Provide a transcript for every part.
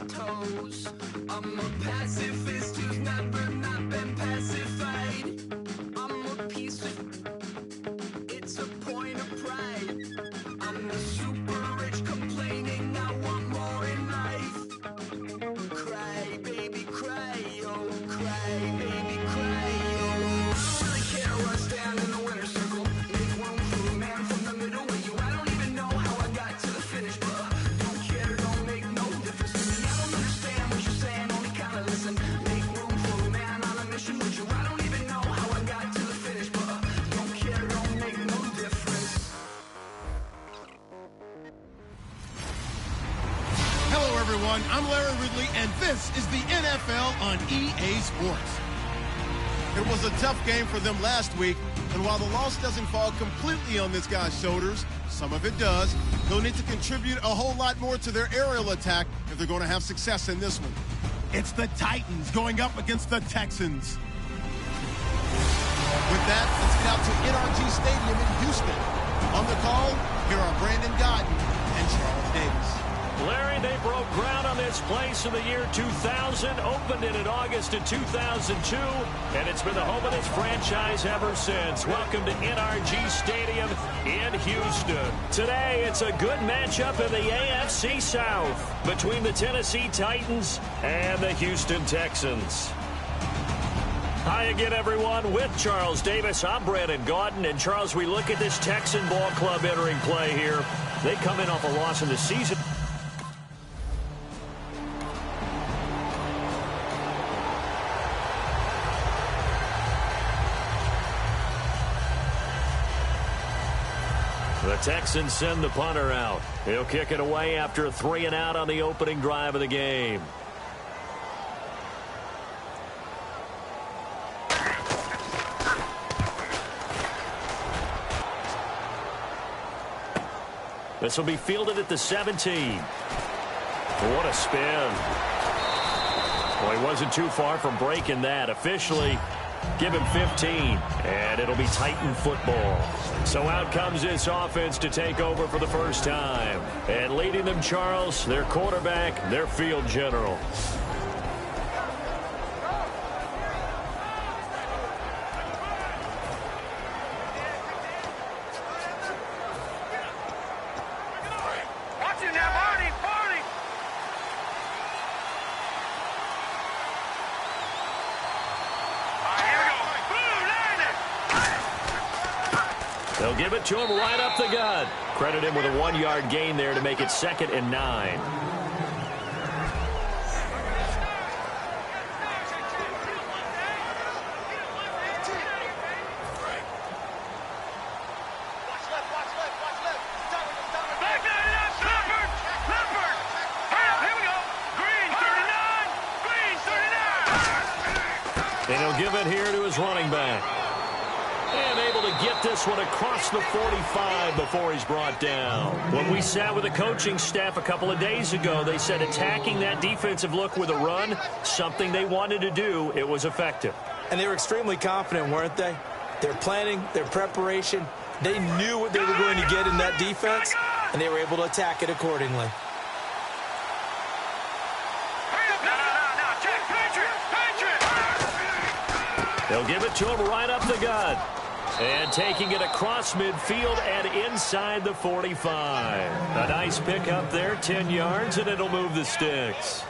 toes. I'm a pacifist who's never not been pacified. I'm a piece of, it's a point of pride. I'm the super rich complaining I want more in life. Cry, baby, cry, oh, cry, baby, cry, oh. I don't really care where I stand in the winner's circle. Make room for a man from the middle with you. I don't even know how I got to the finish, but don't care, don't make no difference to me. I don't understand what you're saying, only kinda listen. Make room for a man on a mission with you. I don't even know how I got to the finish, but don't care, don't make no difference. Hello, everyone. I'm Larry Ridley, and this is the NFL on EA Sports. It was a tough game for them last week, and while the loss doesn't fall completely on this guy's shoulders, some of it does, they'll need to contribute a whole lot more to their aerial attack if they're going to have success in this one. It's the Titans going up against the Texans. With that, let's get out to NRG Stadium in Houston. On the call, here are Brandon Godden and Charles Davis. Larry, they broke ground on this place in the year 2000, opened it in August of 2002, and it's been the home of this franchise ever since. Welcome to NRG Stadium in Houston. Today, it's a good matchup in the AFC South between the Tennessee Titans and the Houston Texans. Hi again, everyone. With Charles Davis, I'm Brandon Gaudin. And, Charles, we look at this Texan ball club entering play here. They come in off a loss in the season. The Texans send the punter out. He'll kick it away after a 3-and-out on the opening drive of the game. This will be fielded at the 17. What a spin. Well, he wasn't too far from breaking that. Officially, give him 15, and it'll be Titan football. So out comes this offense to take over for the first time. And leading them, Charles, their quarterback, their field general. They'll give it to him right up the gut. Credit him with a 1-yard gain there to make it 2nd and 9. And he'll give it here to his running back. And able to get this one across the 45 before he's brought down. When we sat with the coaching staff a couple of days ago, they said attacking that defensive look with a run, something they wanted to do, it was effective. And they were extremely confident, weren't they? Their planning, their preparation, they knew what they were going to get in that defense, and they were able to attack it accordingly. They'll give it to him right up the gut. And taking it across midfield and inside the 45. A nice pickup there, 10 yards, and it'll move the sticks.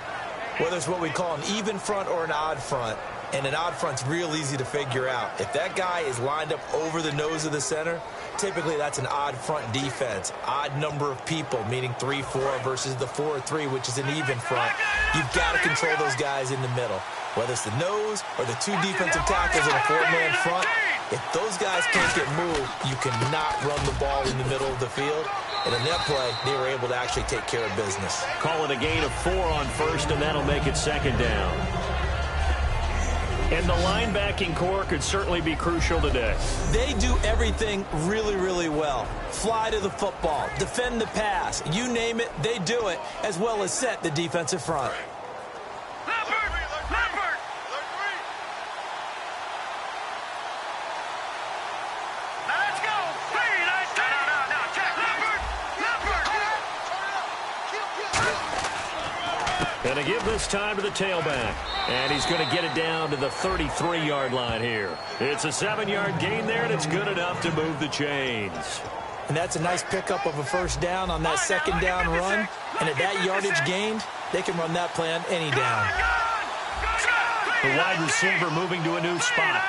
Whether it's what we call an even front or an odd front, and an odd front's real easy to figure out. If that guy is lined up over the nose of the center, typically that's an odd front defense. Odd number of people, meaning 3-4 versus the 4-3, which is an even front. You've got to control those guys in the middle. Whether it's the nose or the 2 defensive tackles in a 4-man front, if those guys can't get moved, you cannot run the ball in the middle of the field. And in that play, they were able to actually take care of business. Call it a gain of 4 on first, and that'll make it 2nd down. And the linebacking core could certainly be crucial today. They do everything really, really well. Fly to the football, defend the pass, you name it, they do it, as well as set the defensive front. Going to give this time to the tailback. And he's going to get it down to the 33-yard line here. It's a 7-yard gain there, and it's good enough to move the chains. And that's a nice pickup of a first down on that second down run. And at that yardage gained, they can run that play on any down. The wide receiver moving to a new spot.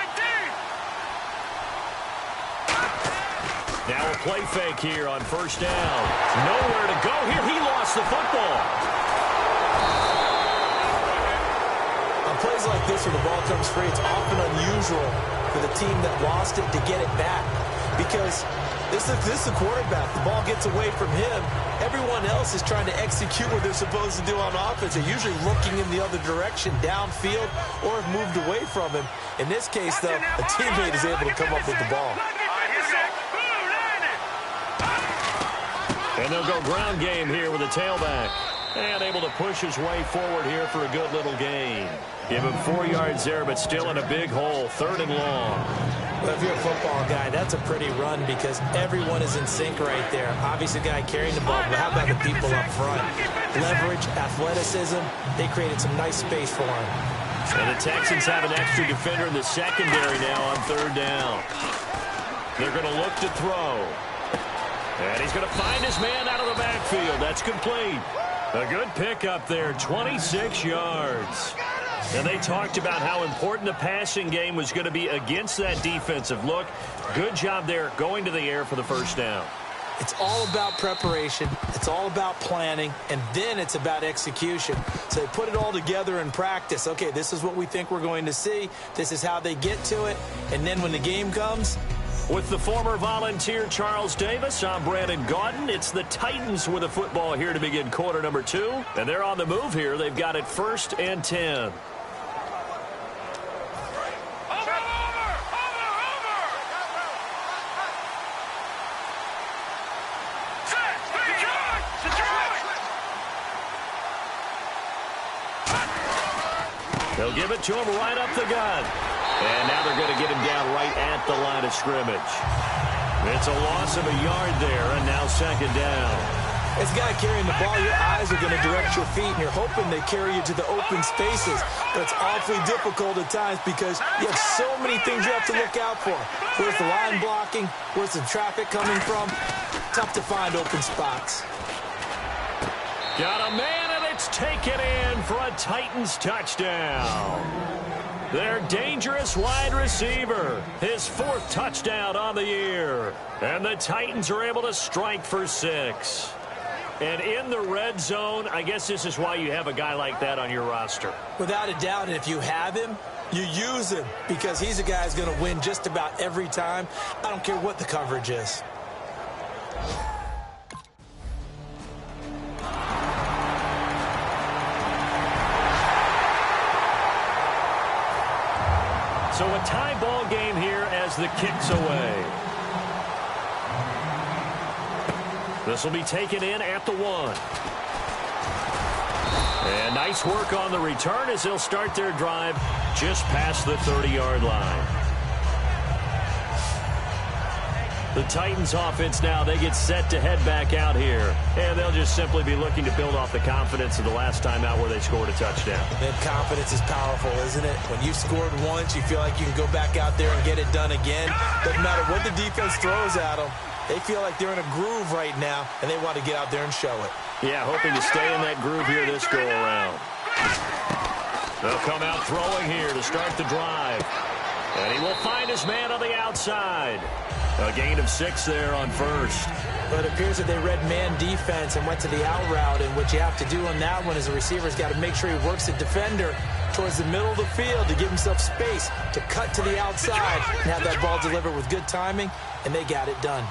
Now a play fake here on first down. Nowhere to go here. He lost the football. On plays like this where the ball comes free, it's often unusual for the team that lost it to get it back. Because this is the quarterback. The ball gets away from him. Everyone else is trying to execute what they're supposed to do on offense. They're usually looking in the other direction, downfield, or have moved away from him. In this case, though, a teammate is able to come up with the ball. And they'll go ground game here with a tailback. And able to push his way forward here for a good little gain. Give him 4 yards there, but still in a big hole. 3rd and long. Well, if you're a football guy, that's a pretty run because everyone is in sync right there. Obviously, the guy carrying the ball, but how about the people up front? Leverage, athleticism, they created some nice space for him. And the Texans have an extra defender in the secondary now on 3rd down. They're going to look to throw. And he's going to find his man out of the backfield. That's complete. A good pickup there, 26 yards. And they talked about how important the passing game was going to be against that defensive look. Good job there going to the air for the first down. It's all about preparation. It's all about planning. And then it's about execution. So they put it all together in practice. Okay, this is what we think we're going to see. This is how they get to it. And then when the game comes... With the former Volunteer Charles Davis, I'm Brandon Gaudin. It's the Titans with the football here to begin quarter number 2. And they're on the move here. They've got it 1st and 10. They'll give it to him right up the gut. And now they're going to get him down right at the line of scrimmage. It's a loss of a yard there, and now 2nd down. As a guy carrying the ball, your eyes are going to direct your feet, and you're hoping they carry you to the open spaces. But it's awfully difficult at times because you have so many things you have to look out for. Where's the line blocking? Where's the traffic coming from? Tough to find open spots. Got a man, and it's taken in for a Titans touchdown. Their dangerous wide receiver, his 4th touchdown on the year. And the Titans are able to strike for 6. And in the red zone, I guess this is why you have a guy like that on your roster. Without a doubt, and if you have him, you use him because he's a guy who's going to win just about every time. I don't care what the coverage is. So a tie ball game here as the kick's away. This will be taken in at the 1. And nice work on the return as they'll start their drive just past the 30-yard line. The Titans offense now, they get set to head back out here. And they'll just simply be looking to build off the confidence of the last time out where they scored a touchdown. And confidence is powerful, isn't it? When you've scored once, you feel like you can go back out there and get it done again. Doesn't matter what the defense throws at them. They feel like they're in a groove right now, and they want to get out there and show it. Yeah, hoping to stay in that groove here this go-around. They'll come out throwing here to start the drive. And he will find his man on the outside. A gain of 6 there on 1st. But it appears that they read man defense and went to the out route. And what you have to do on that one is the receiver's got to make sure he works the defender towards the middle of the field to give himself space to cut to the outside and have that ball delivered with good timing. And they got it done.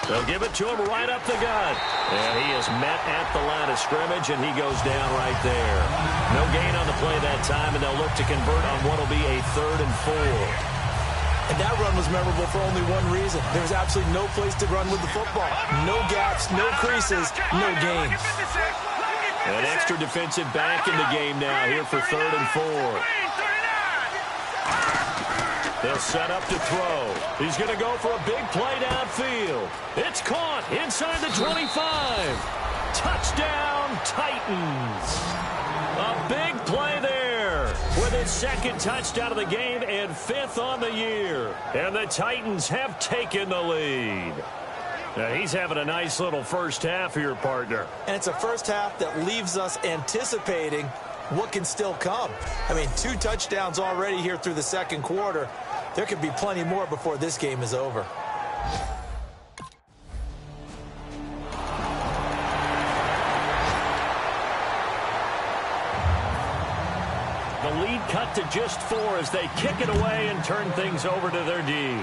They'll give it to him right up the gut. And he is met at the line of scrimmage, and he goes down right there. No gain on the play that time, and they'll look to convert on what will be a 3rd and 4. And that run was memorable for only one reason. There's absolutely no place to run with the football. No gaps, no creases, no gain. An extra defensive back in the game now here for 3rd and 4. They'll set up to throw. He's going to go for a big play downfield. It's caught inside the 25. Touchdown, Titans. A big play there with his second touchdown of the game and 5th on the year. And the Titans have taken the lead. Now, he's having a nice little first half here, partner. And it's a first half that leaves us anticipating what can still come. I mean, 2 touchdowns already here through the second quarter. There could be plenty more before this game is over. The lead cut to just 4 as they kick it away and turn things over to their D.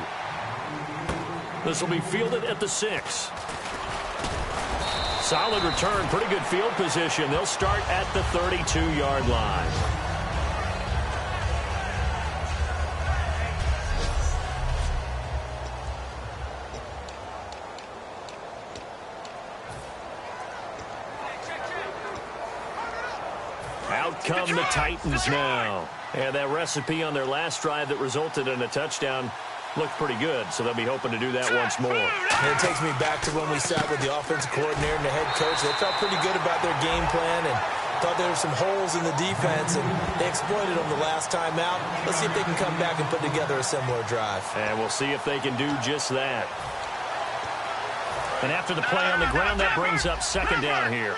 This will be fielded at the 6. Solid return, pretty good field position. They'll start at the 32-yard line. Out come the Titans now. And that recipe on their last drive that resulted in a touchdown looked pretty good, so they'll be hoping to do that once more. And it takes me back to when we sat with the offensive coordinator and the head coach. They felt pretty good about their game plan and thought there were some holes in the defense, and they exploited them the last time out. Let's see if they can come back and put together a similar drive. And we'll see if they can do just that. And after the play on the ground, that brings up second down here.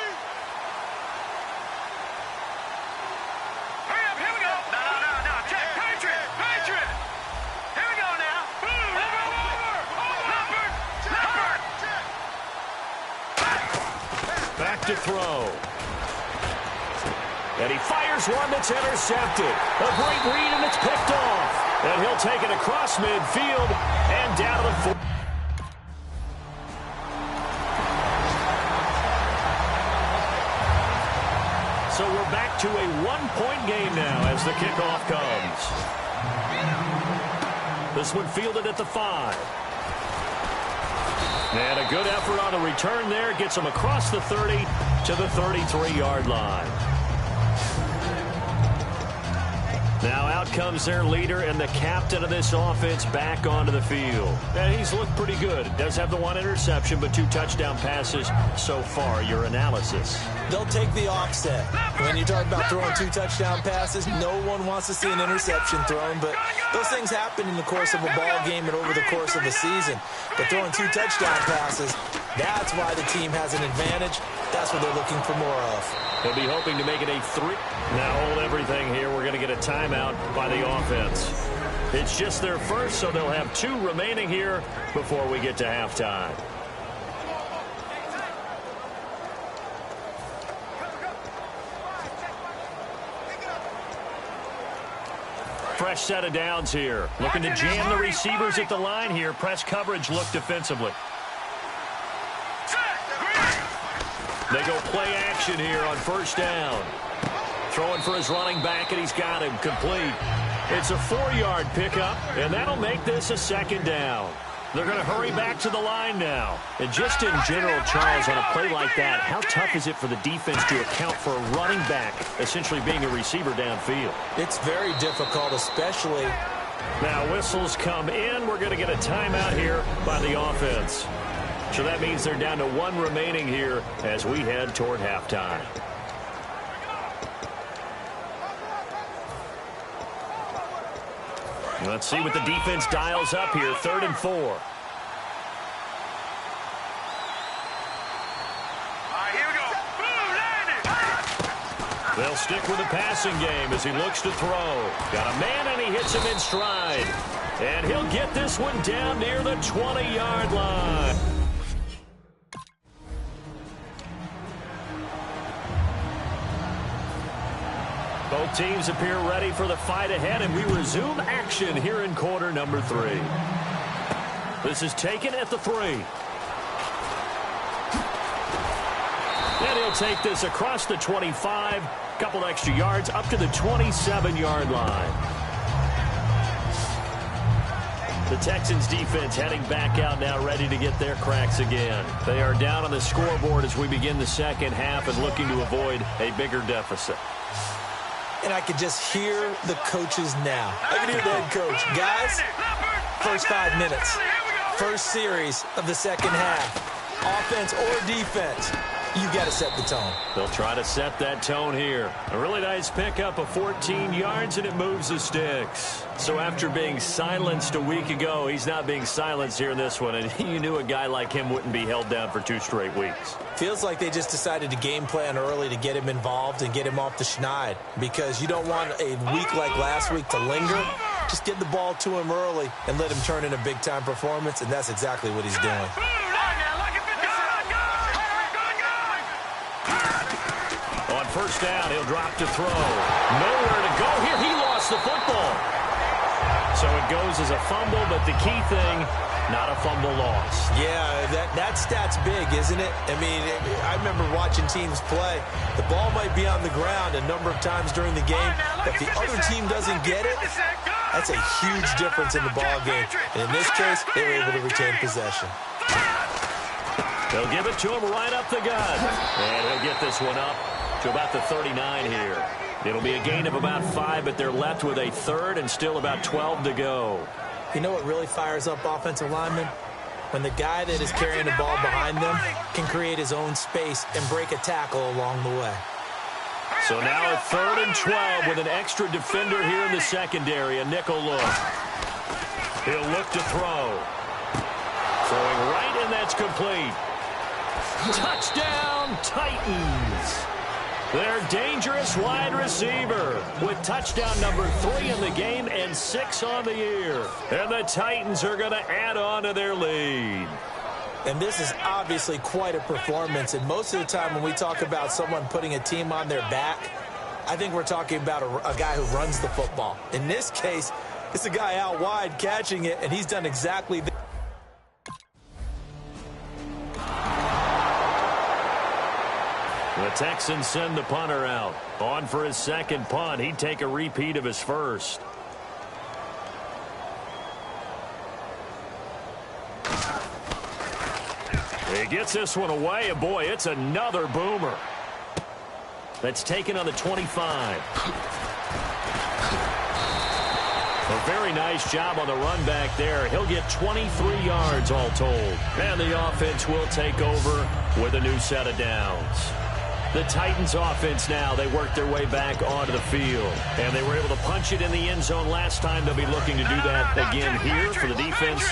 To throw. And he fires one that's intercepted. A great read, and it's picked off. And he'll take it across midfield and down to the 4. So we're back to a one-point game now as the kickoff comes. This one fielded at the 5. And a good effort on the return there. Gets him across the 30 to the 33-yard line. Now out comes their leader and the captain of this offense back onto the field. And he's looked pretty good. Does have the 1 interception, but 2 touchdown passes so far. Your analysis? They'll take the offset. When you talk about throwing 2 touchdown passes, no one wants to see an interception thrown, but those things happen in the course of a ball game and over the course of a season. But throwing 2 touchdown passes, that's why the team has an advantage. That's what they're looking for more of. They'll be hoping to make it a 3. Now hold everything here. We're going to get a timeout by the offense. It's just their first, so they'll have 2 remaining here before we get to halftime. Fresh set of downs here. Looking to jam the receivers at the line here. Press coverage look defensively. They go play action here on first down. Throwing for his running back, and he's got him complete. It's a 4-yard pickup, and that'll make this a second down. They're going to hurry back to the line now. And just in general, Charles, on a play like that, how tough is it for the defense to account for a running back essentially being a receiver downfield? It's very difficult, especially. Now whistles come in. We're going to get a timeout here by the offense. So that means they're down to 1 remaining here as we head toward halftime. Let's see what the defense dials up here. 3rd and 4. All right, here we go. Boom, landed. They'll stick with the passing game as he looks to throw. Got a man, and he hits him in stride. And he'll get this one down near the 20-yard line. Both teams appear ready for the fight ahead, and we resume action here in quarter number 3. This is taken at the 3. And he'll take this across the 25, couple extra yards up to the 27-yard line. The Texans defense heading back out now, ready to get their cracks again. They are down on the scoreboard as we begin the second half and looking to avoid a bigger deficit. And and I could just hear the coaches now. I can hear the head coach. Guys, first 5 minutes, first series of the second half, offense or defense, you've got to set the tone. They'll try to set that tone here. A really nice pickup of 14 yards, and it moves the sticks. So after being silenced a week ago, he's not being silenced here in this one, and you knew a guy like him wouldn't be held down for 2 straight weeks. Feels like they just decided to game plan early to get him involved and get him off the schneid, because you don't want a week like last week to linger. Just get the ball to him early and let him turn in a big-time performance, and that's exactly what he's doing. On first down, he'll drop to throw. Nowhere to go here. He lost the football. So it goes as a fumble, but the key thing, not a fumble loss. Yeah, that stat's big, isn't it? I mean, I remember watching teams play. The ball might be on the ground a number of times during the game, but if the other team doesn't get it, that's a huge difference in the ball game. And in this case, they were able to retain possession. They'll give it to him right up the gut. And he'll get this one up to about the 39 here. It'll be a gain of about 5, but they're left with a third and still about 12 to go. You know what really fires up offensive linemen? When the guy that is carrying the ball behind them can create his own space and break a tackle along the way. So now a 3rd and 12 with an extra defender here in the secondary. A nickel look. He'll look to throw. Throwing right, and that's complete. Touchdown, Titans. Their dangerous wide receiver with touchdown number 3 in the game and 6 on the year. And the Titans are going to add on to their lead. And this is obviously quite a performance. And most of the time when we talk about someone putting a team on their back, I think we're talking about a guy who runs the football. In this case, it's a guy out wide catching it, and he's done exactly that. The Texans send the punter out. On for his second punt. He'd take a repeat of his first. He gets this one away, and boy, it's another boomer. That's taken on the 25. A very nice job on the run back there. He'll get 23 yards all told. And the offense will take over with a new set of downs. The Titans offense now, they worked their way back onto the field. And they were able to punch it in the end zone last time. They'll be looking to do that again here for the defense.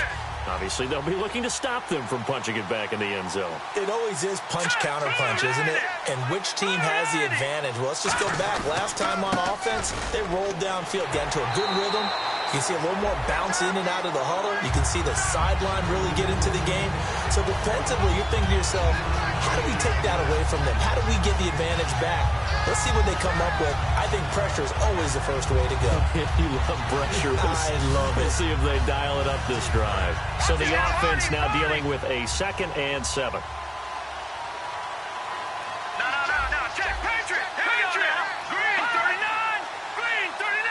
Obviously, they'll be looking to stop them from punching it back in the end zone. It always is punch-counter-punch, isn't it? And which team has the advantage? Well, let's just go back. Last time on offense, they rolled downfield, got into a good rhythm. You can see a little more bounce in and out of the huddle. You can see the sideline really get into the game. So defensively, you're thinking to yourself, how do we take that away from them? How do we get the advantage back? Let's see what they come up with. I think pressure is always the first way to go. You love pressure. I love it. We'll see if they dial it up this drive. So the offense now dealing with a 2nd and 7. Check, Patriot! Green 39! Green 39!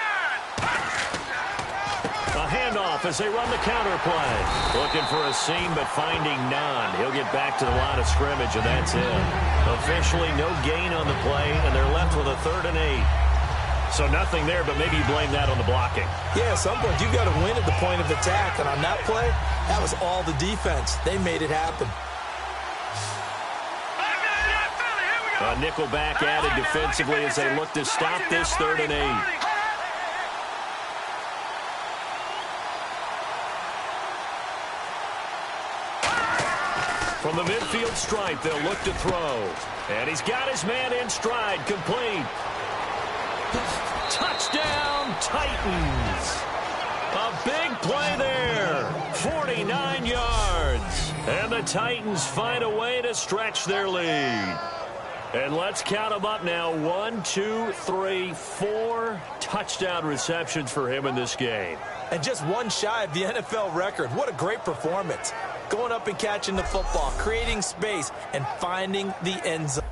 A handoff as they run the counter play. Looking for a seam, but finding none. He'll get back to the line of scrimmage, and that's it. Officially no gain on the play, and they're left with a 3rd and 8. So nothing there, but maybe you blame that on the blocking. Yeah, at some point, you got to win at the point of attack. And on that play, that was all the defense. They made it happen. A nickel back added defensively as they look to stop this 3rd and 8. From the midfield stripe, they'll look to throw. And he's got his man in stride, complete. Touchdown, Titans. A big play there. 49 yards. And the Titans find a way to stretch their lead. And let's count them up now. 1, 2, 3, 4 touchdown receptions for him in this game. And just one shy of the NFL record. What a great performance. Going up and catching the football, creating space, and finding the end zone.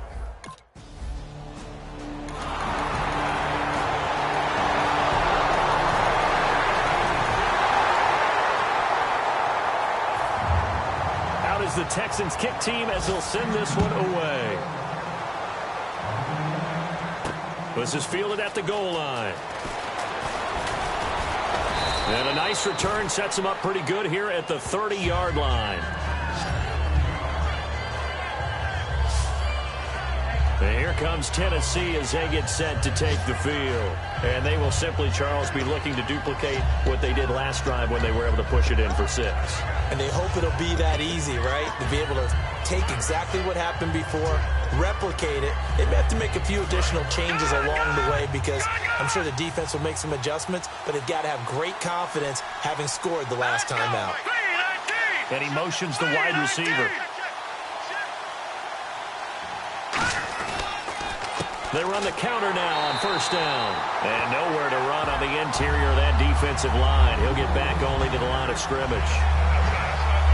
Out is the Texans kick team as they'll send this one away. This is fielded at the goal line. And a nice return sets him up pretty good here at the 30-yard line. And here comes Tennessee as they get set to take the field. And they will simply, Charles, be looking to duplicate what they did last drive when they were able to push it in for 6. And they hope it'll be that easy, right? To be able to take exactly what happened before, replicate it. They may have to make a few additional changes along the way because I'm sure the defense will make some adjustments, but they've got to have great confidence having scored the last time out. And he motions the wide receiver. They run the counter now on first down. And nowhere to run on the interior of that defensive line. He'll get back only to the line of scrimmage.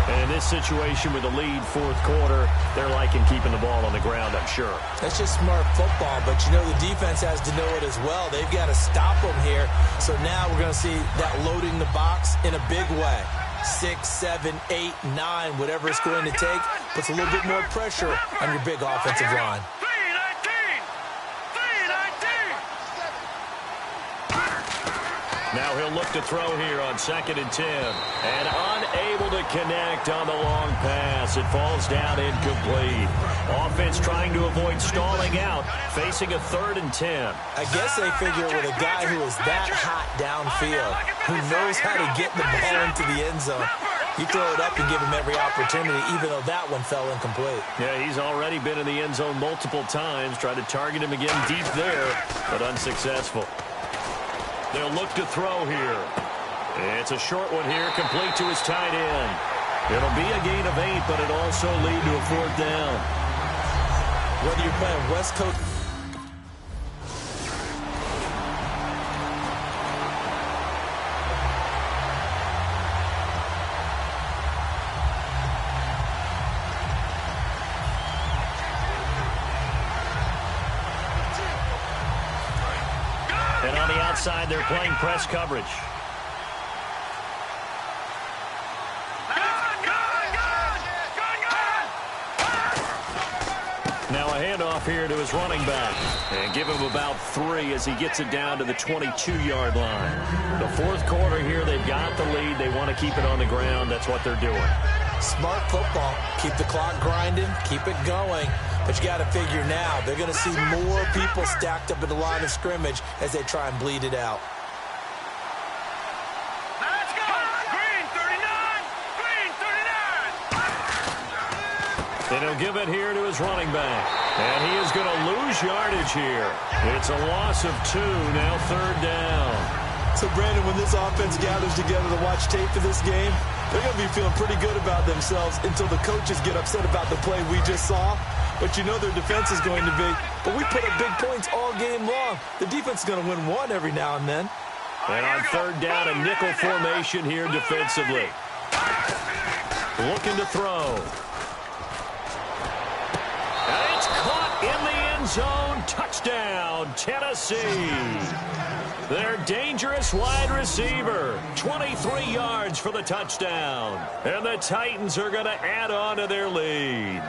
And in this situation with the lead fourth quarter, they're liking keeping the ball on the ground, I'm sure. That's just smart football, but you know the defense has to know it as well. They've got to stop them here. So now we're going to see that loading the box in a big way. 6, 7, 8, 9, whatever it's going to take, puts a little bit more pressure on your big offensive line. Now he'll look to throw here on 2nd and 10. And unable to connect on the long pass. It falls down incomplete. Offense trying to avoid stalling out, facing a 3rd and 10. I guess they figure with a guy who is that hot downfield, who knows how to get the ball into the end zone, you throw it up and give him every opportunity, even though that one fell incomplete. Yeah, he's already been in the end zone multiple times. Tried to target him again deep there, but unsuccessful. They'll look to throw here. It's a short one here, complete to his tight end. It'll be a gain of 8, but it'll also lead to a 4th down. Whether you're playing West Coast... And on the outside, they're playing press coverage. Now a handoff here to his running back. And give him about 3 as he gets it down to the 22-yard line. The fourth quarter here, they've got the lead. They want to keep it on the ground. That's what they're doing. Smart football. Keep the clock grinding. Keep it going. But you got to figure now, they're going to see more people stacked up at the line of scrimmage as they try and bleed it out. Let's go! Green 39! Green 39! And he'll give it here to his running back. And he is going to lose yardage here. It's a loss of 2, now 3rd down. So, Brandon, when this offense gathers together to watch tape for this game, they're going to be feeling pretty good about themselves until the coaches get upset about the play we just saw. But you know their defense is going to be. But we put up big points all game long. The defense is going to win one every now and then. And on 3rd down, a nickel formation here defensively. Looking to throw. And it's caught in the end zone. Touchdown, Tennessee. Their dangerous wide receiver. 23 yards for the touchdown. And the Titans are going to add on to their lead.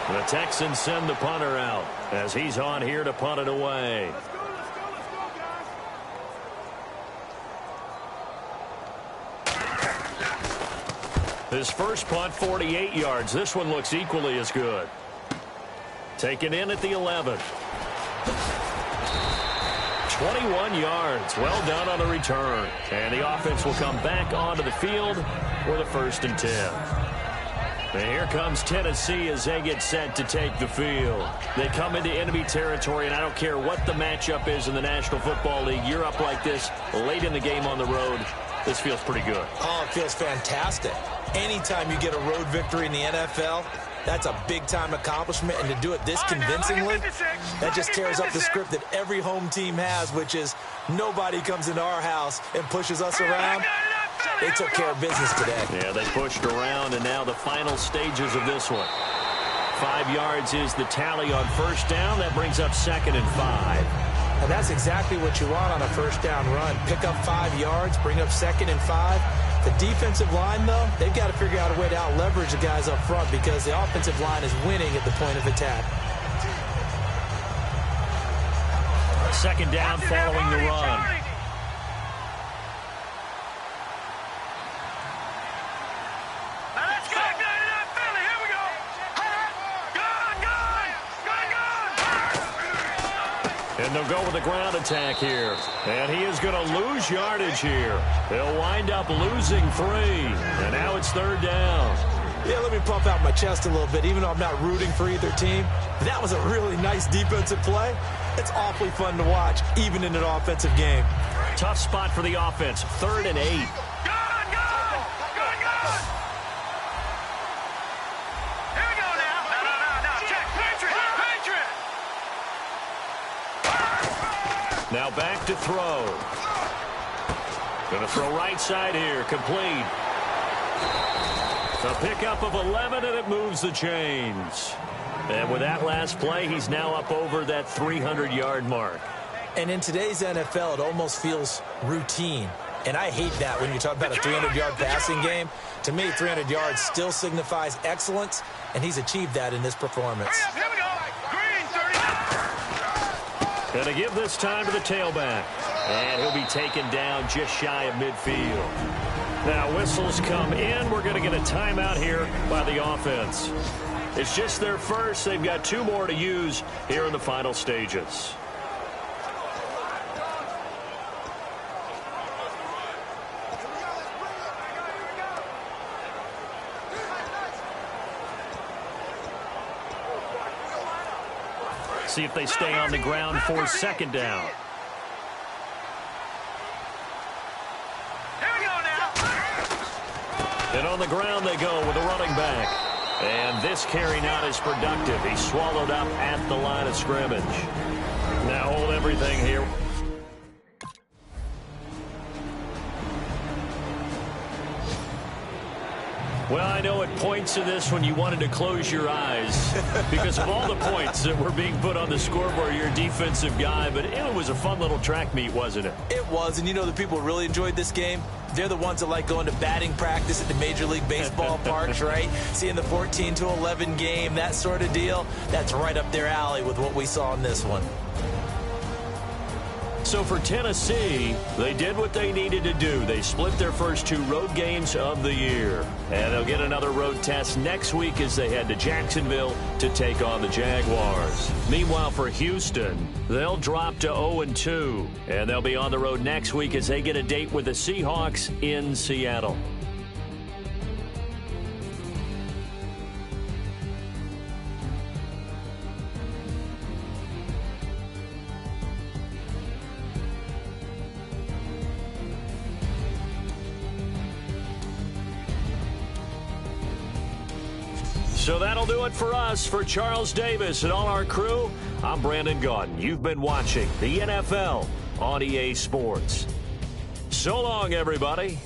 The Texans send the punter out as he's on here to punt it away. His first punt, 48 yards. This one looks equally as good. Taken in at the 11. 21 yards. Well done on the return. And the offense will come back onto the field for the 1st and 10. And here comes Tennessee as they get set to take the field. They come into enemy territory, and I don't care what the matchup is in the National Football League. You're up like this late in the game on the road. This feels pretty good. Oh, it feels fantastic. Anytime you get a road victory in the NFL, that's a big-time accomplishment, and to do it this convincingly, that just tears up the script that every home team has, which is nobody comes into our house and pushes us around. They took care of business today. Yeah, they pushed around, and now the final stages of this one. 5 yards is the tally on first down. That brings up 2nd and 5. And that's exactly what you want on a first down run. Pick up 5 yards, bring up 2nd and 5. The defensive line, though, they've got to figure out a way to out-leverage the guys up front because the offensive line is winning at the point of attack. Second down following the run. And they'll go with the ground attack here. And he is going to lose yardage here. They'll wind up losing 3. And now it's third down. Yeah, let me puff out my chest a little bit, even though I'm not rooting for either team. That was a really nice defensive play. It's awfully fun to watch, even in an offensive game. Tough spot for the offense. 3rd and 8. Now back to throw. Going to throw right side here. Complete. A pickup of 11, and it moves the chains. And with that last play, he's now up over that 300-yard mark. And in today's NFL, it almost feels routine. And I hate that when you talk about a 300-yard passing game. To me, 300 yards still signifies excellence, and he's achieved that in this performance. Going to give this time to the tailback. And he'll be taken down just shy of midfield. Now whistles come in. We're going to get a timeout here by the offense. It's just their first. They've got 2 more to use here in the final stages. See if they stay on the ground for second down. And on the ground they go with a running back. And this carry not as productive. He's swallowed up at the line of scrimmage. Now hold everything here. Well, I know it points to this when you wanted to close your eyes because of all the points that were being put on the scoreboard. You're a defensive guy, but it was a fun little track meet, wasn't it? It was, and you know the people who really enjoyed this game? They're the ones that like going to batting practice at the Major League Baseball parks, right? Seeing the 14-11 game, that sort of deal. That's right up their alley with what we saw in this one. So for Tennessee, they did what they needed to do. They split their first 2 road games of the year. And they'll get another road test next week as they head to Jacksonville to take on the Jaguars. Meanwhile, for Houston, they'll drop to 0-2. And they'll be on the road next week as they get a date with the Seahawks in Seattle. So that'll do it for us. For Charles Davis and all our crew, I'm Brandon Gaudin. You've been watching the NFL on EA Sports. So long, everybody.